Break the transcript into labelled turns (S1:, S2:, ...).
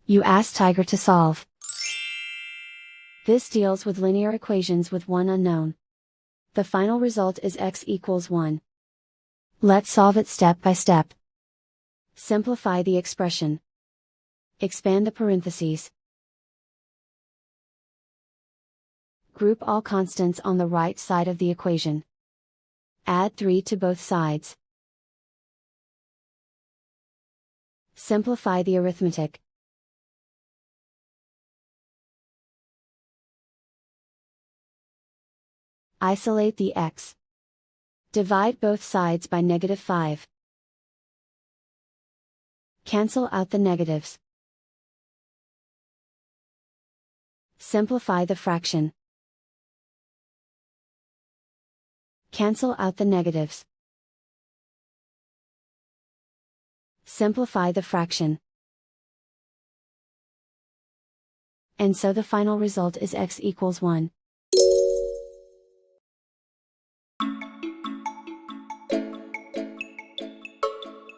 S1: You ask Tiger to solve. This deals with linear equations with one unknown. The final result is x equals 1. Let's solve it step by step. Simplify the expression. Expand the parentheses. Group all constants on the right side of the equation. Add 3 to both sides. Simplify the arithmetic. Isolate the x. Divide both sides by -5. Cancel out the negatives. Simplify the fraction. Cancel out the negatives. Simplify the fraction. And so the final result is x equals 1.